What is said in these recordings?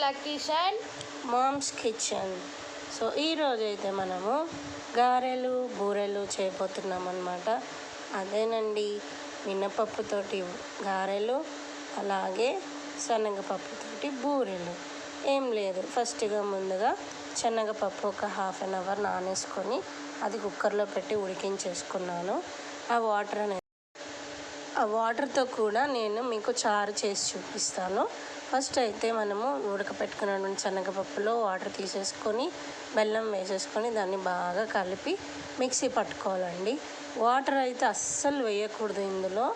Lucky's and mom's kitchen. So ఈరోజు అయితే మనము గారెలు బూరెలు చేయబోతున్నాం అన్నమాట. అదేనండి, మినపప్పుతోటి గారెలు, అలాగే శనగపప్పుతోటి బూరెలు. ఏం లేదు, ముందుగా శనగపప్పు ఒక హాఫ్ అన్ అవర్ నానేసుకొని అది కుక్కర్లో పెట్టి ఉడికించేసుకున్నాను. ఆ వాటర్తో కూడా నేను మీకు చారు చేసి చూపిస్తాను. ఫస్ట్ అయితే మనము ఉడకపెట్టుకున్న శనగపప్పులో వాటర్ తీసేసుకొని బెల్లం వేసేసుకొని దాన్ని బాగా కలిపి మిక్సీ పట్టుకోవాలండి. వాటర్ అయితే అస్సలు వేయకూడదు ఇందులో.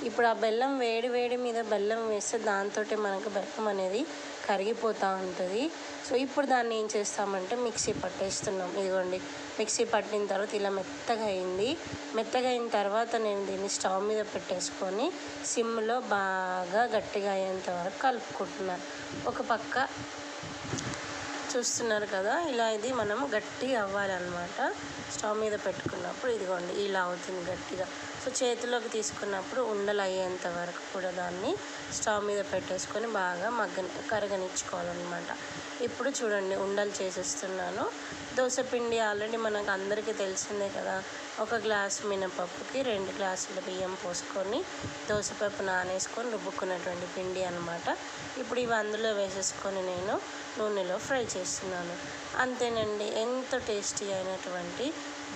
ఇప్పుడు ఆ బెల్లం వేడి మీద బెల్లం వేస్తే దాంతో మనకు బెల్లం అనేది కరిగిపోతూ ఉంటుంది. సో ఇప్పుడు దాన్ని ఏం చేస్తామంటే మిక్సీ పట్టేస్తున్నాం. ఇదిగోండి, మిక్సీ పట్టిన తర్వాత ఇలా మెత్తగా అయిన తర్వాత నేను దీన్ని స్టవ్ మీద పెట్టేసుకొని సిమ్లో బాగా గట్టిగా అయ్యేంత వరకు కలుపుకుంటున్నాను. ఒక పక్క చూస్తున్నారు కదా, ఇలా ఇది మనం గట్టిగా అవ్వాలన్నమాట. స్టవ్ మీద పెట్టుకున్నప్పుడు ఇదిగోండి ఇలా అవుతుంది గట్టిగా. సో చేతిలోకి తీసుకున్నప్పుడు ఉండలు అయ్యేంత వరకు కూడా దాన్ని స్టవ్ మీద పెట్టేసుకొని బాగా కరగనిచ్చుకోవాలన్నమాట. ఇప్పుడు చూడండి, ఉండలు చేసేస్తున్నాను. దోసపిండి ఆల్రెడీ మనకు అందరికీ తెలిసిందే కదా. ఒక గ్లాసు మినపప్పుకి 2 గ్లాసుల బియ్యం పోసుకొని దోసపప్పు నానేసుకొని రుబ్బుకున్నటువంటి పిండి అన్నమాట. ఇప్పుడు ఇవి అందులో వేసేసుకొని నేను నూనెలో ఫ్రై చేస్తున్నాను. అంతేనండి, ఎంతో టేస్టీ అయినటువంటి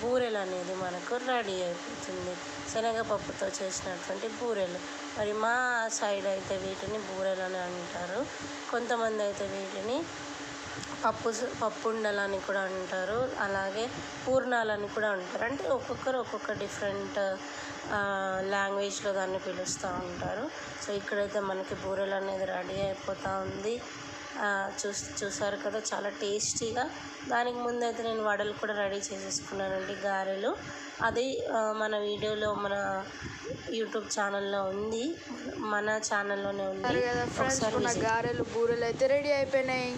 బూరెలు అనేది మనకు రెడీ అయిపోతుంది. శనగపప్పుతో చేసినటువంటి బూరెలు. మరి మా సైడ్ అయితే వీటిని బూరెలు అని అంటారు. కొంతమంది అయితే వీటిని పప్పు ఉండలని కూడా అంటారు, అలాగే పూర్ణాలని కూడా అంటారు. అంటే ఒక్కొక్కరు ఒక్కొక్క డిఫరెంట్ లాంగ్వేజ్లో దాన్ని పిలుస్తూ ఉంటారు. సో ఇక్కడైతే మనకి బూరెలు అనేది రెడీ అయిపోతూ ఉంది. చూసారు కదా, చాలా టేస్టీగా. దానికి ముందైతే నేను వడలు కూడా రెడీ చేసేసుకున్నానండి, గారెలు. అది మన వీడియోలో మన యూట్యూబ్ ఛానల్లో ఉంది, మన ఛానల్లోనే ఉంది. గారెలు బూరెలు అయితే రెడీ అయిపోయినాయి.